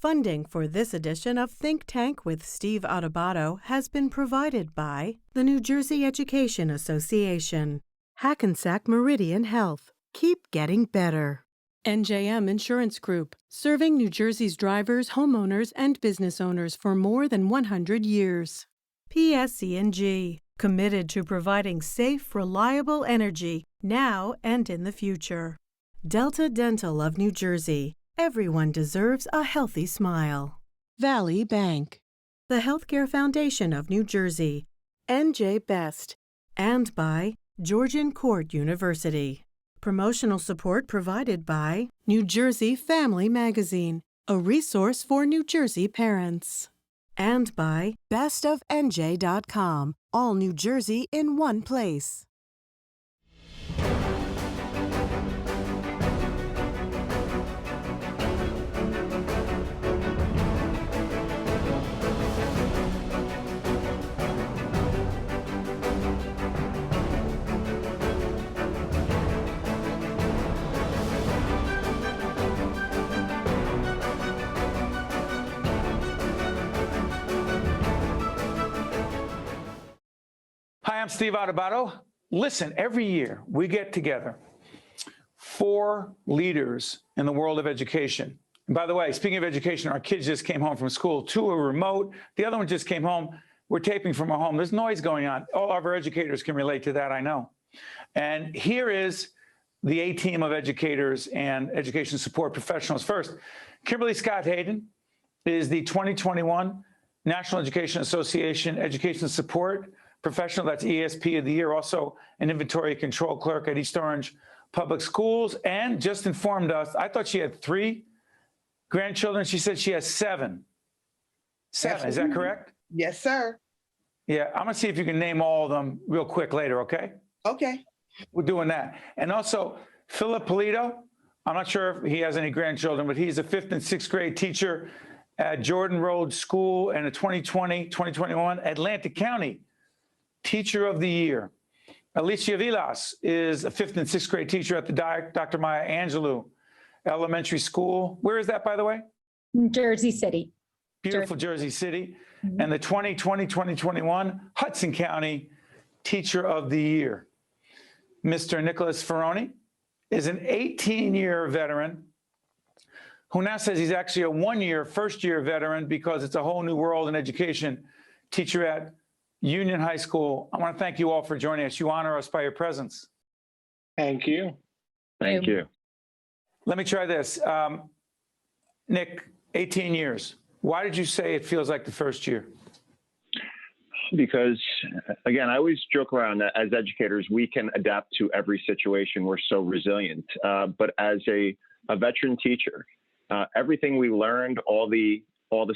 Funding for this edition of Think Tank with Steve Adubato has been provided by the New Jersey Education Association, Hackensack Meridian Health, Keep Getting Better, NJM Insurance Group, serving New Jersey's drivers, homeowners, and business owners for more than 100 years, PSE&G, committed to providing safe, reliable energy now and in the future, Delta Dental of New Jersey. Everyone deserves a healthy smile. Valley Bank, the Healthcare Foundation of New Jersey, NJ Best, and by Georgian Court University. Promotional support provided by New Jersey Family Magazine, a resource for New Jersey parents. And by bestofnj.com, all New Jersey in one place. Hi, I'm Steve Adubato. Listen, every year we get together 4 leaders in the world of education. And by the way, speaking of education, our kids just came home from school. 2 are remote. The other one just came home. We're taping from our home. There's noise going on. All of our educators can relate to that, I know. And here is the A-team of educators and education support professionals. First, Kimberly Scott-Hayden is the 2021 National Education Association Education Support Professional. That's ESP of the year, also an inventory control clerk at East Orange Public Schools, and just informed us, I thought she had 3 grandchildren. She said she has 7. 7, is that correct? Yes, sir. Yeah, I'm gonna see if you can name all of them real quick later, okay? Okay. We're doing that. And also, Pallitto, I'm not sure if he has any grandchildren, but he's a 5th and 6th grade teacher at Jordan Road School and a 2020-2021 Atlantic County Teacher of the Year. Alicia Vilas is a 5th and 6th grade teacher at the Dr. Maya Angelou Elementary School. Where is that, by the way? Jersey City. Beautiful Jersey City. Mm-hmm. And the 2020-2021 Hudson County Teacher of the Year. Mr. Nicholas Ferroni is an 18-year veteran who now says he's actually a 1-year, first-year veteran because it's a whole new world in education. Teacher at Union High School. I want to thank you all for joining us. You honor us by your presence. Thank you. Thank you. Let me try this. Nick, 18 years. Why did you say it feels like the first year? Because, again, I always joke around that as educators, we can adapt to every situation. We're so resilient. But as a veteran teacher, everything we learned, all the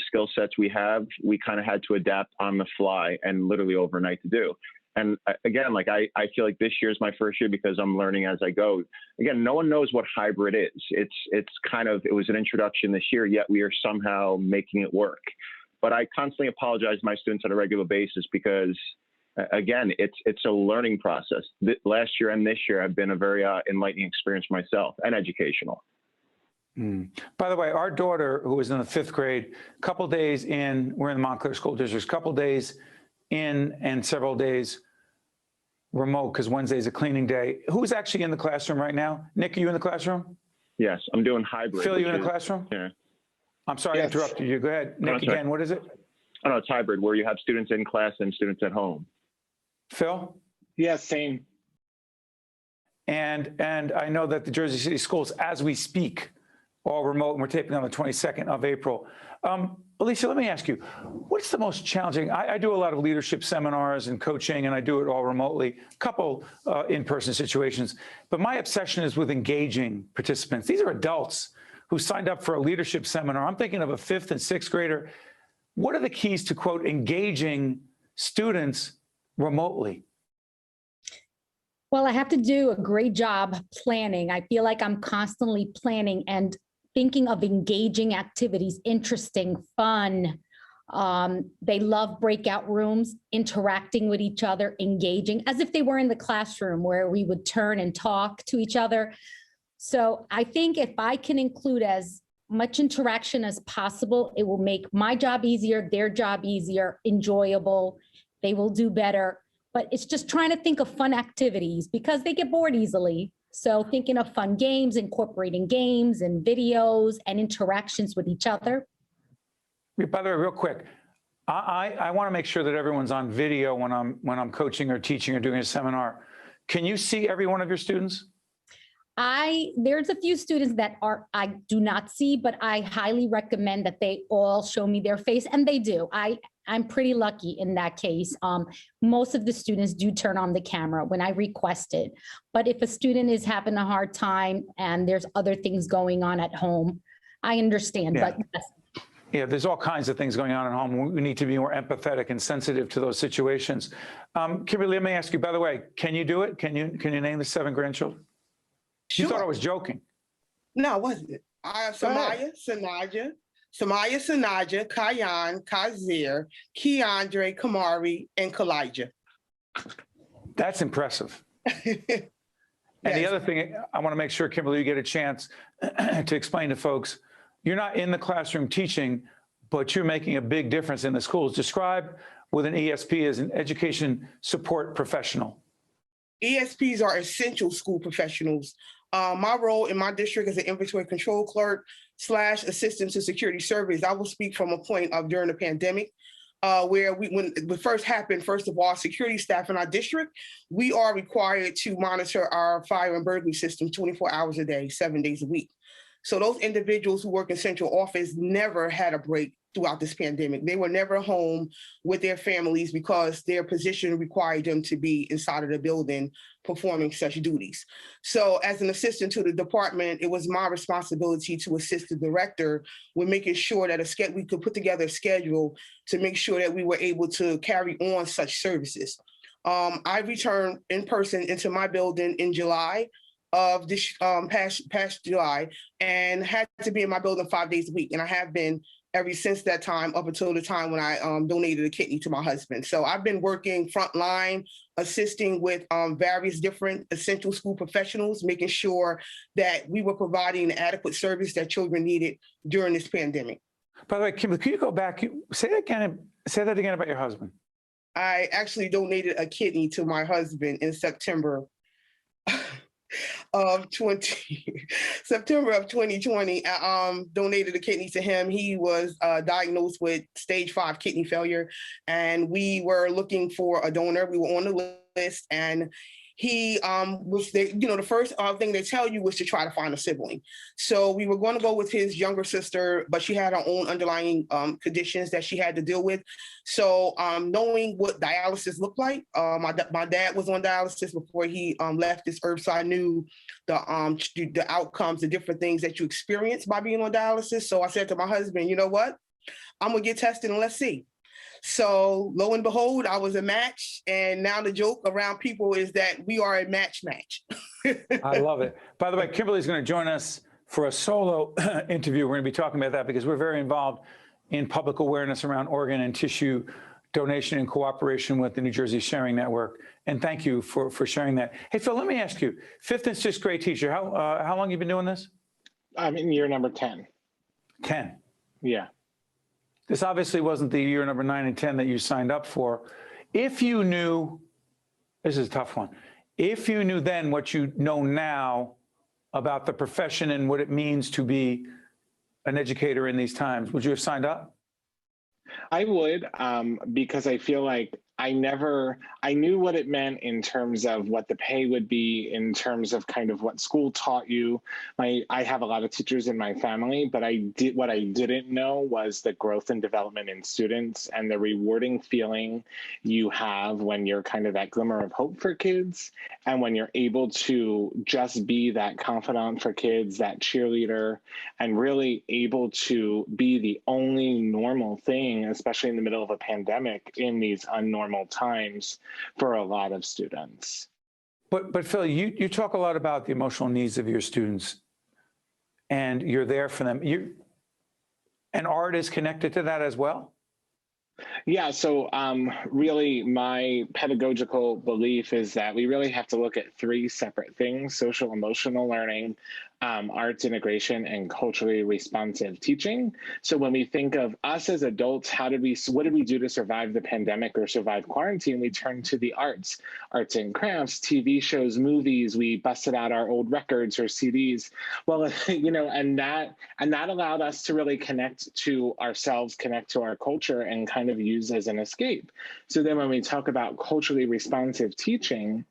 skill sets we have, we kind of had to adapt on the fly and literally overnight to do. And again, like I feel like this year is my first year because I'm learning as I go. Again, no one knows what hybrid is. It was an introduction this year, yet we are somehow making it work. But I constantly apologize to my students on a regular basis because, again, it's a learning process. Last year and this year have been a very enlightening experience for myself and educational. By the way, our daughter, who was in the 5th grade, a couple days in, we're in the Montclair School District, a couple days in and several days remote because Wednesday's a cleaning day. Who's actually in the classroom right now? Nick, are you in the classroom? Yes, I'm doing hybrid. Phil, you in the classroom? Yeah. I'm sorry I interrupted you. Go ahead. Nick, again, what is it? Oh, no, it's hybrid, where you have students in class and students at home. Phil? Yes, same. And I know that the Jersey City schools, as we speak, all remote, and we're taping on the 22nd of April. Alicia, let me ask you, what's the most challenging? I do a lot of leadership seminars and coaching, and I do it all remotely, a couple in-person situations. But my obsession is with engaging participants. These are adults who signed up for a leadership seminar. I'm thinking of a 5th and 6th grader. What are the keys to, quote, engaging students remotely? Well, I have to do a great job planning. I feel like I'm constantly planning and thinking of engaging activities, interesting, fun. They love breakout rooms, interacting with each other, engaging, as if they were in the classroom where we would turn and talk to each other. So I think if I can include as much interaction as possible. It will make my job easier, their job easier, enjoyable. They will do better. But it's just trying to think of fun activities because they get bored easily. So thinking of fun games, incorporating games and videos and interactions with each other. By the way, real quick, I want to make sure that everyone's on video when I'm coaching or teaching or doing a seminar. Can you see every one of your students? There's a few students that I do not see, but I highly recommend that they all show me their face, and they do. I'm pretty lucky in that case. Most of the students do turn on the camera when I request it. But if a student is having a hard time and there's other things going on at home, I understand. Yeah. But yes. Yeah, there's all kinds of things going on at home. We need to be more empathetic and sensitive to those situations. Kimberly, let me ask you, by the way, can you do it? Can you name the 7 grandchildren? Sure. You thought I was joking. No, it wasn't. I have Samaya, Sanaja, Kayan, Kazir, Keandre, Kamari, and Kalijah. That's impressive. And the Yes. other thing, I want to make sure, Kimberly, you get a chance to explain to folks, you're not in the classroom teaching, but you're making a big difference in the schools. Describe what an ESP as an education support professional. ESPs are essential school professionals. My role in my district as an inventory control clerk / assistant to security service, I will speak from a point of during the pandemic, where when it first happened, first of all, security staff in our district, we are required to monitor our fire and burglary system 24 hours a day, 7 days a week. So those individuals who work in central office never had a break throughout this pandemic. They were never home with their families because their position required them to be inside of the building performing such duties. So as an assistant to the department, it was my responsibility to assist the director with making sure that we could put together a schedule to make sure that we were able to carry on such services. I returned in person into my building in July of this past July and had to be in my building 5 days a week. And I have been ever since that time up until the time when I donated a kidney to my husband. So I've been working frontline, assisting with various different essential school professionals, making sure that we were providing the adequate service that children needed during this pandemic. By the way, Kimberly, can you go back? Say that again about your husband. I actually donated a kidney to my husband in September of 2020. Donated a kidney to him. He was diagnosed with stage 5 kidney failure, and we were looking for a donor. We were on the list, and he the first thing they tell you was to try to find a sibling. So we were going to go with his younger sister, but she had her own underlying conditions that she had to deal with. So knowing what dialysis looked like, my dad was on dialysis before he left this earth, so I knew the outcomes, the different things that you experience by being on dialysis. So I said to my husband, you know what, I'm gonna get tested and let's see. So lo and behold, I was a match. And now the joke around people is that we are a match. I love it. By the way, Kimberly's going to join us for a solo interview. We're going to be talking about that because we're very involved in public awareness around organ and tissue donation in cooperation with the New Jersey Sharing Network. And thank you for sharing that. Hey, Phil, let me ask you, 5th and 6th grade teacher, how long have you been doing this? I'm in year number 10. 10. Yeah. This obviously wasn't the year number 9 and 10 that you signed up for. If you knew, this is a tough one, if you knew then what you know now about the profession and what it means to be an educator in these times, would you have signed up? I would, because I feel like I knew what it meant in terms of what the pay would be, in terms of kind of what school taught you. I have a lot of teachers in my family, but what I didn't know was the growth and development in students and the rewarding feeling you have when you're kind of that glimmer of hope for kids, and when you're able to just be that confidant for kids, that cheerleader, and really able to be the only normal thing, especially in the middle of a pandemic, in these unnormal times for a lot of students. But Phil, you talk a lot about the emotional needs of your students, and you're there for them. And art is connected to that as well? Yeah, so really my pedagogical belief is that we really have to look at three separate things: social emotional learning, arts integration, and culturally responsive teaching. So when we think of us as adults, what did we do to survive the pandemic or survive quarantine? We turned to the arts and crafts, TV shows, movies. We busted out our old records or CDs. Well, and that allowed us to really connect to ourselves, connect to our culture, and kind of use as an escape. So then when we talk about culturally responsive teaching,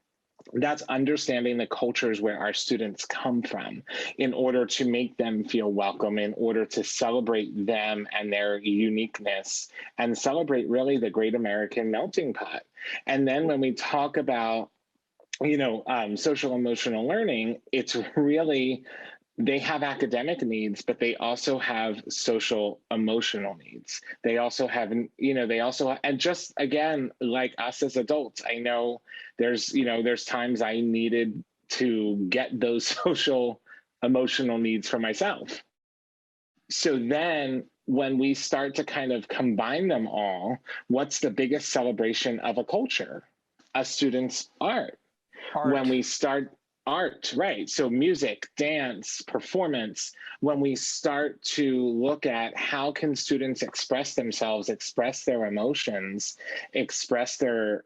that's understanding the cultures where our students come from in order to make them feel welcome, in order to celebrate them and their uniqueness, and celebrate really the great American melting pot. And then when we talk about, social emotional learning, it's really, they have academic needs, but they also have social emotional needs. They also have, and just again, like us as adults, I know there's times I needed to get those social emotional needs for myself. So then when we start to kind of combine them all, what's the biggest celebration of a culture? A student's art. When we start art, right? So music, dance, performance, when we start to look at how can students express themselves, express their emotions, express their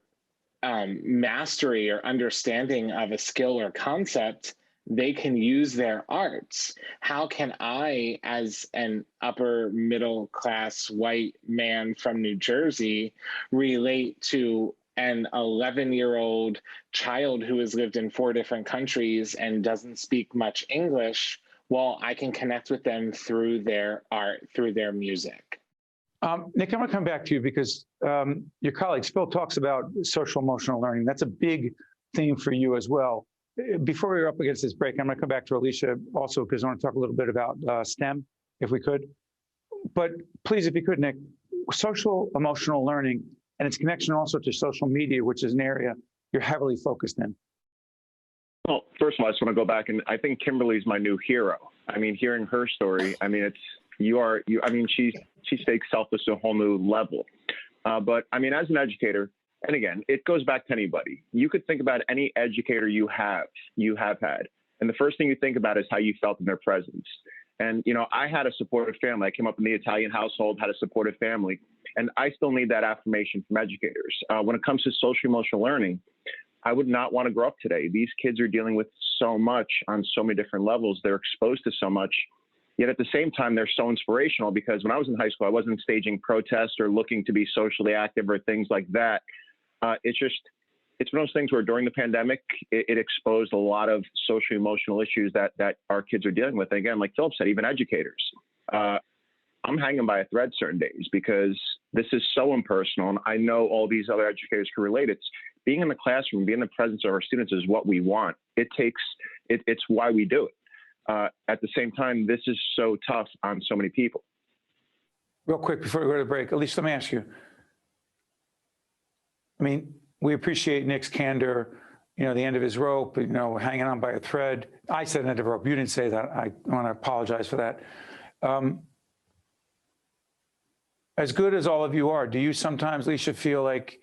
mastery or understanding of a skill or concept, they can use their arts. How can I, as an upper middle class white man from New Jersey, relate to an 11-year-old child who has lived in 4 different countries and doesn't speak much English? Well, I can connect with them through their art, through their music. Nick, I'm going to come back to you because your colleague Phil talks about social emotional learning. That's a big theme for you as well. Before we're up against this break, I'm going to come back to Alicia also because I want to talk a little bit about STEM, if we could. But please, if you could, Nick, social emotional learning and its connection also to social media, which is an area you're heavily focused in. Well, first of all, I just want to go back, and I think Kimberly's my new hero. I mean, hearing her story, I mean, she takes selfless to a whole new level. But I mean, as an educator, and again, it goes back to anybody. You could think about any educator you have had. And the first thing you think about is how you felt in their presence. And, I had a supportive family. I came up in the Italian household, had a supportive family, and I still need that affirmation from educators. When it comes to social emotional learning, I would not want to grow up today. These kids are dealing with so much on so many different levels. They're exposed to so much. Yet at the same time, they're so inspirational because when I was in high school, I wasn't staging protests or looking to be socially active or things like that. It's one of those things where during the pandemic, it exposed a lot of social emotional issues that our kids are dealing with. And again, like Philip said, even educators. I'm hanging by a thread certain days because this is so impersonal. And I know all these other educators can relate. It's being in the classroom, being in the presence of our students is what we want. It's why we do it. At the same time, this is so tough on so many people. Real quick, before we go to the break, Alicia, let me ask you. I mean, we appreciate Nick's candor, the end of his rope, hanging on by a thread. I said end of rope. You didn't say that. I want to apologize for that. As good as all of you are, do you sometimes, Alicia, feel like,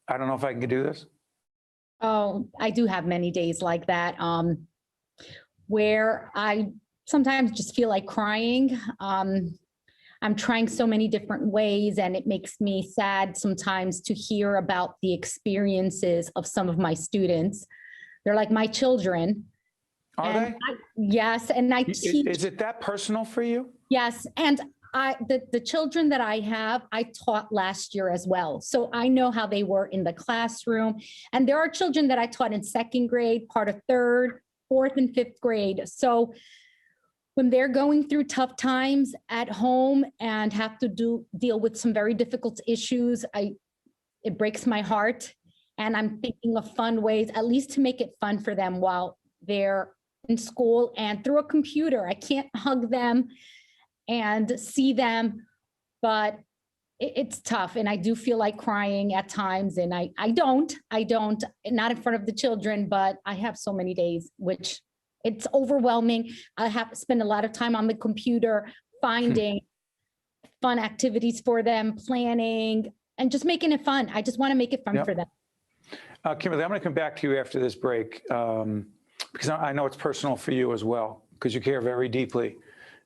I don't know if I can do this? Oh, I do have many days like that, where I sometimes just feel like crying. I'm trying so many different ways, and it makes me sad sometimes to hear about the experiences of some of my students. They're like my children. Are they? Yes, and I teach. Is it that personal for you? Yes, and the children that I have, I taught last year as well. So I know how they were in the classroom. And there are children that I taught in 2nd grade, part of 3rd, 4th, and 5th grade. So when they're going through tough times at home and have to deal with some very difficult issues, it breaks my heart. And I'm thinking of fun ways, at least to make it fun for them while they're in school and through a computer. I can't hug them and see them, but it's tough. And I do feel like crying at times. And I don't, not in front of the children, but I have so many days, which it's overwhelming. I have to spend a lot of time on the computer finding fun activities for them, planning, and just making it fun. I just want to make it fun for them. Kimberly, I'm going to come back to you after this break because I know it's personal for you as well, because you care very deeply.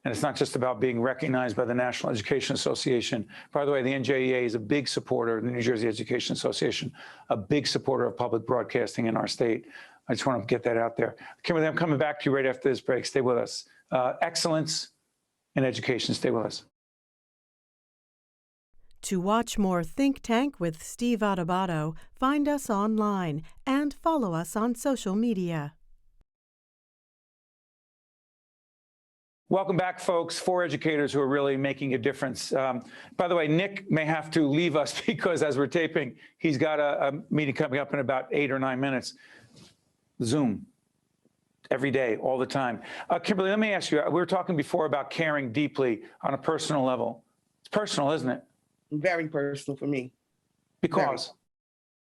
And it's not just about being recognized by the National Education Association. By the way, the NJEA is a big supporter, the New Jersey Education Association, a big supporter of public broadcasting in our state. I just want to get that out there. Kimberly, I'm coming back to you right after this break. Stay with us. Excellence in education. Stay with us. To watch more Think Tank with Steve Adubato, find us online and follow us on social media. Welcome back, folks. 4 educators who are really making a difference. By the way, Nick may have to leave us because as we're taping, he's got a meeting coming up in about 8 or 9 minutes. Zoom, every day, all the time. Kimberly, let me ask you, we were talking before about caring deeply on a personal level. It's personal, isn't it? Very personal for me. Because?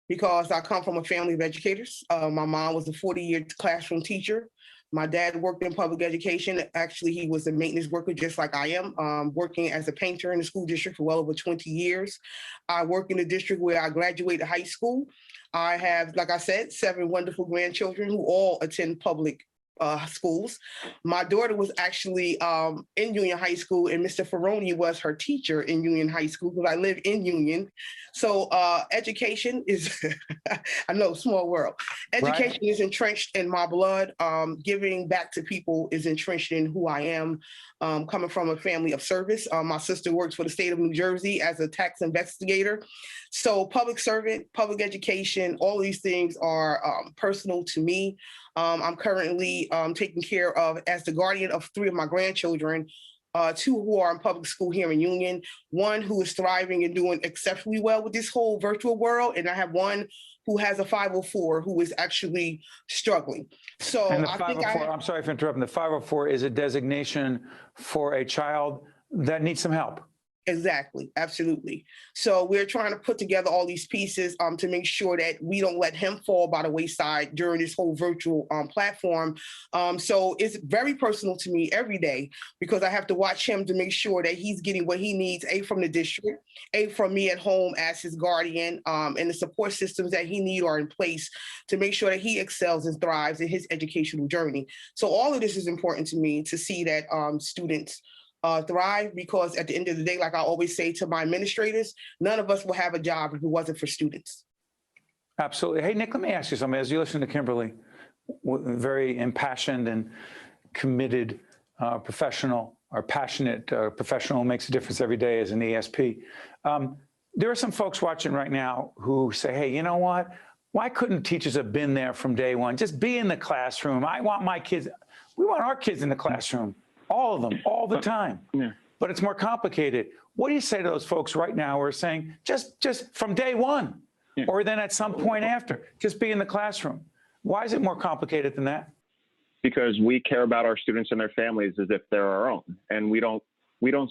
Because I come from a family of educators. My mom was a 40-year classroom teacher. My dad worked in public education. Actually, he was a maintenance worker just like I am, working as a painter in the school district for well over 20 years. I work in the district where I graduated high school. I have, like I said, 7 wonderful grandchildren who all attend public schools. My daughter was actually in Union High School, and Mr. Ferroni was her teacher in Union High School because I live in Union. So education is, I know, small world. Education is entrenched in my blood. Giving back to people is entrenched in who I am. Coming from a family of service. My sister works for the state of New Jersey as a tax investigator. So public servant, public education, all these things are personal to me. I'm currently taking care of, as the guardian of 3 of my grandchildren, 2 who are in public school here in Union, 1 who is thriving and doing exceptionally well with this whole virtual world, and I have 1 who has a 504 who is actually struggling. So and the I 504, think I'm sorry for interrupting, the 504 is a designation for a child that needs some help. Exactly. Absolutely. So we're trying to put together all these pieces to make sure that we don't let him fall by the wayside during this whole virtual platform. So it's very personal to me every day because I have to watch him to make sure that he's getting what he needs, A, from the district, A, from me at home as his guardian, and the support systems that he needs are in place to make sure that he excels and thrives in his educational journey. So all of this is important to me to see that students thrive, because at the end of the day, like I always say to my administrators, none of us will have a job if it wasn't for students. Absolutely. Hey, Nick, let me ask you something. As you listen to Kimberly, very impassioned and committed professional, or passionate professional who makes a difference every day as an ESP. There are some folks watching right now who say, hey, you know what? Why couldn't teachers have been there from day one? Just be in the classroom. I want my kids, we want our kids in the classroom. All of them, all the time. Yeah. But it's more complicated. What do you say to those folks right now who are saying, just from day one, or then at some point after, just be in the classroom? Why is it more complicated than that? Because we care about our students and their families as if they're our own, and we don't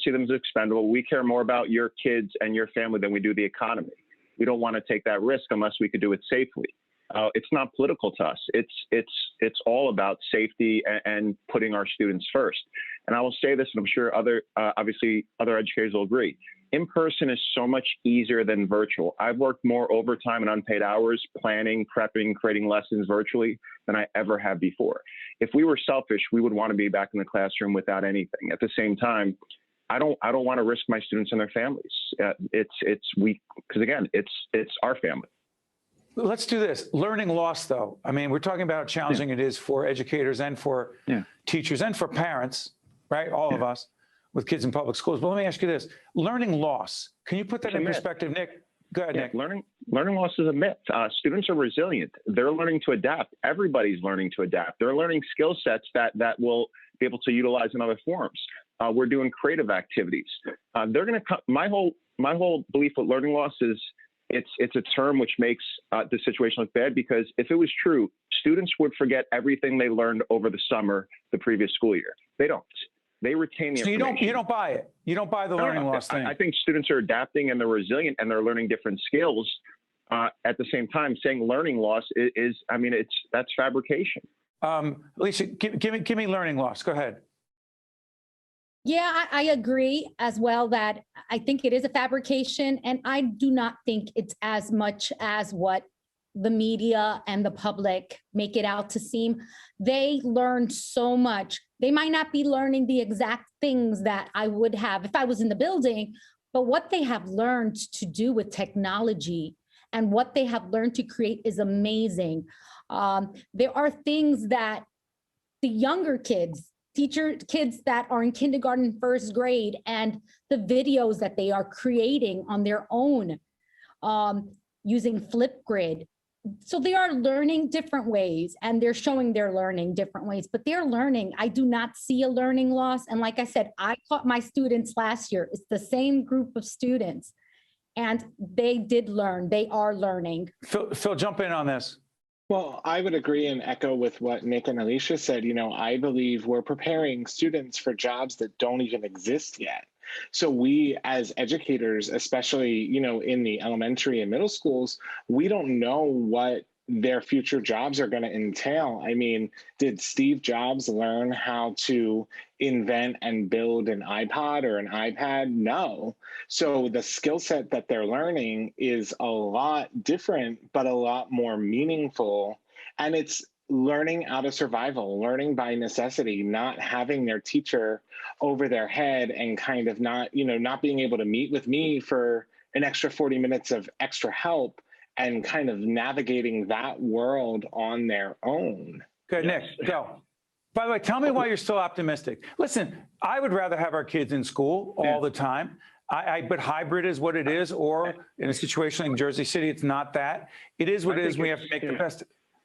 see them as expendable. We care more about your kids and your family than we do the economy. We don't want to take that risk unless we could do it safely. It's not political to us. It's all about safety and putting our students first. And I will say this, and I'm sure obviously other educators will agree. In person is so much easier than virtual. I've worked more overtime and unpaid hours planning, prepping, creating lessons virtually than I ever have before. If we were selfish, we would want to be back in the classroom without anything. At the same time, I don't want to risk my students and their families. Because again, it's our family. Let's do this. Learning loss, though. I mean, we're talking about how challenging it is for educators and for teachers and for parents, right? All of us with kids in public schools. But let me ask you this. Learning loss. Can you put that in perspective, Nick? Go ahead, Nick. Learning loss is a myth. Students are resilient. They're learning to adapt. Everybody's learning to adapt. They're learning skill sets that will be able to utilize in other forms. We're doing creative activities. They're going to come. My whole belief with learning loss is it's a term which makes the situation look bad, because if it was true, students would forget everything they learned over the summer, the previous school year. They don't. They retain the information. So you don't buy it. You don't buy the learning loss thing. I think students are adapting and they're resilient and they're learning different skills. At the same time, saying learning loss that's fabrication. Alicia, give me learning loss. Go ahead. Yeah, I agree as well that I think it is a fabrication, and I do not think it's as much as what the media and the public make it out to seem. They learn so much. They might not be learning the exact things that I would have if I was in the building, but what they have learned to do with technology and what they have learned to create is amazing. There are things that the younger kids, kids that are in kindergarten, first grade, and the videos that they are creating on their own using Flipgrid. So they are learning different ways and they're showing they're learning different ways, but they're learning. I do not see a learning loss. And like I said, I taught my students last year. It's the same group of students and they did learn. They are learning. Phil, jump in on this. Well, I would agree and echo with what Nick and Alicia said. You know, I believe we're preparing students for jobs that don't even exist yet. So we as educators, especially, you know, in the elementary and middle schools, we don't know what their future jobs are going to entail. I mean, did Steve Jobs learn how to invent and build an iPod or an iPad? No. So the skill set that they're learning is a lot different, but a lot more meaningful. And it's learning out of survival, learning by necessity, not having their teacher over their head and kind of not, you know, not being able to meet with me for an extra 40 minutes of extra help and kind of navigating that world on their own. Good, Nick, go. By the way, tell me why you're still optimistic. Listen, I would rather have our kids in school all the time. But hybrid is what it is, or in a situation like Jersey City, it's not that. It is what it is. We have to make the best.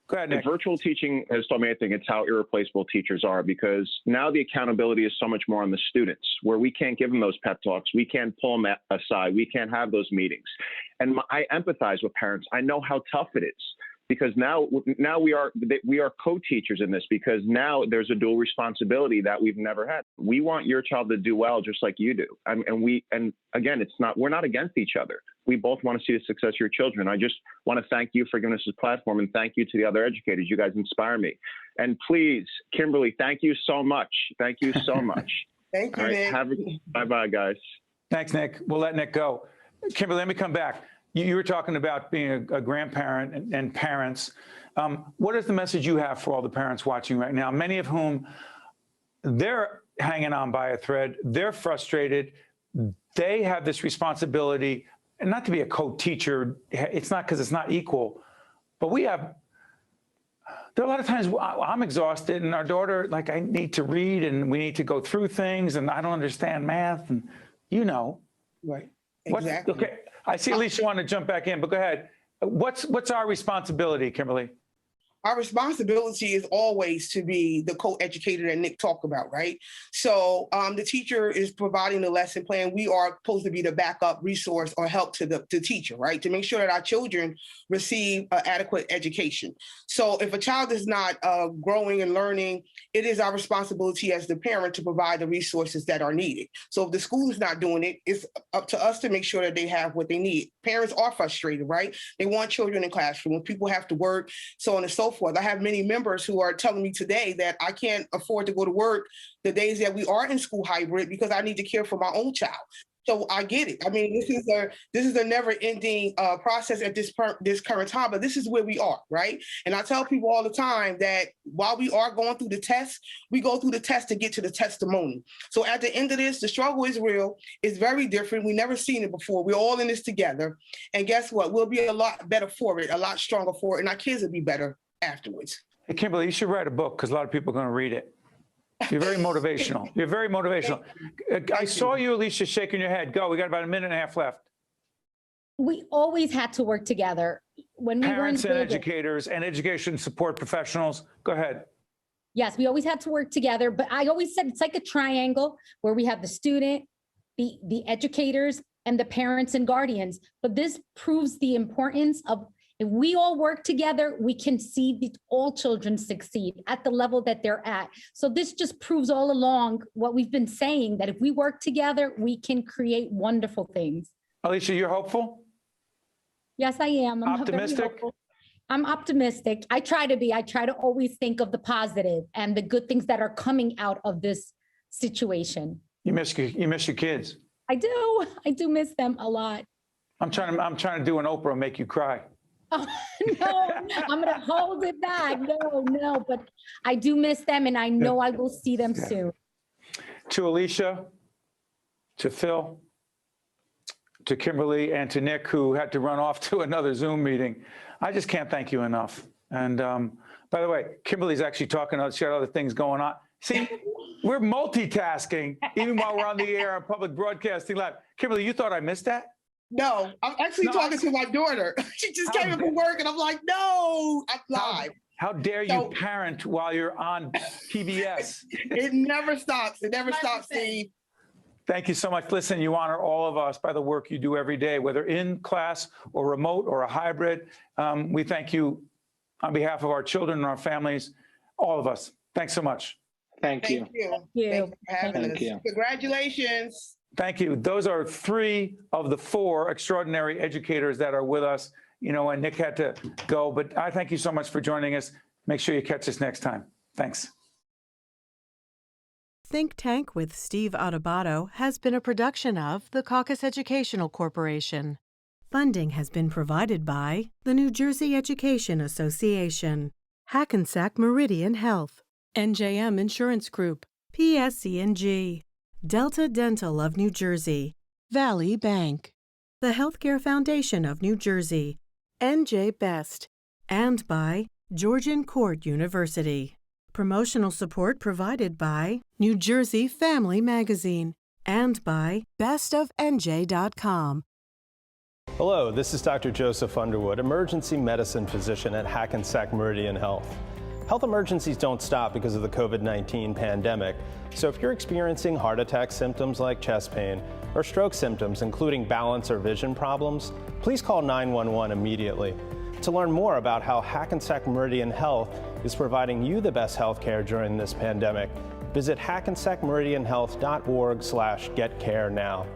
Go ahead, Nick. Virtual teaching has taught me, I think, it's how irreplaceable teachers are, because now the accountability is so much more on the students, where we can't give them those pep talks. We can't pull them aside. We can't have those meetings. And I empathize with parents. I know how tough it is, because now we are co-teachers in this, because now there's a dual responsibility that we've never had. We want your child to do well just like you do. And again, we're not against each other. We both want to see the success of your children. I just want to thank you for giving us this platform, and thank you to the other educators. You guys inspire me. And please, Kimberly, thank you so much. Thank you so much. Thank you, Nick. Bye-bye, guys. Thanks, Nick. We'll let Nick go. Kimberly, let me come back. You were talking about being a grandparent and parents. What is the message you have for all the parents watching right now, many of whom they're hanging on by a thread, they're frustrated, they have this responsibility, and not to be a co-teacher, it's not because it's not equal, but there are a lot of times I'm exhausted and our daughter, like, I need to read and we need to go through things and I don't understand math and, you know. Right, exactly. Okay, I see Alicia want to jump back in, but go ahead. What's our responsibility, Kimberly? Our responsibility is always to be the co-educator that Nick talked about, right? So the teacher is providing the lesson plan. We are supposed to be the backup resource or help to the teacher, right? To make sure that our children receive adequate education. So if a child is not growing and learning, it is our responsibility as the parent to provide the resources that are needed. So if the school is not doing it, it's up to us to make sure that they have what they need. Parents are frustrated, right? They want children in classroom. People have to work, so on and so forth. I have many members who are telling me today that I can't afford to go to work the days that we are in school hybrid because I need to care for my own child. So I get it. I mean, this is a never-ending process at this current time, but this is where we are, right? And I tell people all the time that while we are going through the test, we go through the test to get to the testimony. So at the end of this, the struggle is real. It's very different. We've never seen it before. We're all in this together. And guess what? We'll be a lot better for it, a lot stronger for it, and our kids will be better afterwards. Hey, Kimberly, you should write a book because a lot of people are going to read it. You're very motivational. You're very motivational. I saw you, Alicia, shaking your head. Go. We got about a minute and a half left. We always had to work together. When we Parents were and in educators and education support professionals. Go ahead. Yes, we always had to work together. But I always said it's like a triangle where we have the student, the educators, and the parents and guardians. But this proves the importance of, if we all work together, we can see all children succeed at the level that they're at. So this just proves all along what we've been saying, that if we work together, we can create wonderful things. Alicia, you're hopeful? Yes, I am. I'm optimistic? I'm optimistic. I try to be. I try to always think of the positive and the good things that are coming out of this situation. You miss your kids. I do miss them a lot. I'm trying to do an Oprah and make you cry. Oh, no, I'm going to hold it back. No, but I do miss them, and I know I will see them soon. To Alicia, to Phil, to Kimberly, and to Nick, who had to run off to another Zoom meeting, I just can't thank you enough. And by the way, Kimberly's actually talking about, she had other things going on. See, we're multitasking even while we're on the air on Public Broadcasting Live. Kimberly, you thought I missed that? No, I'm actually talking to my daughter. She just came in from work, and I'm like, no, I'm live. How dare you parent while you're on PBS? It never stops. It never stops, Steve. Thank you so much. Listen, you honor all of us by the work you do every day, whether in class or remote or a hybrid. We thank you on behalf of our children and our families, all of us. Thanks so much. Thank you. Thank you. Thank you. Thank you for having us. Congratulations. Thank you. Those are 3 of the 4 extraordinary educators that are with us. You know, and Nick had to go, but I thank you so much for joining us. Make sure you catch us next time. Thanks. Think Tank with Steve Adubato has been a production of the Caucus Educational Corporation. Funding has been provided by the New Jersey Education Association, Hackensack Meridian Health, NJM Insurance Group, PSC&G, Delta Dental of New Jersey, Valley Bank, the Healthcare Foundation of New Jersey, NJ Best, and by Georgian Court University. Promotional support provided by New Jersey Family Magazine and by bestofnj.com. Hello, this is Dr. Joseph Underwood, emergency medicine physician at Hackensack Meridian Health. Health emergencies don't stop because of the COVID-19 pandemic, so if you're experiencing heart attack symptoms like chest pain or stroke symptoms including balance or vision problems, please call 911 immediately. To learn more about how Hackensack Meridian Health is providing you the best health care during this pandemic, visit hackensackmeridianhealth.org/getcarenow.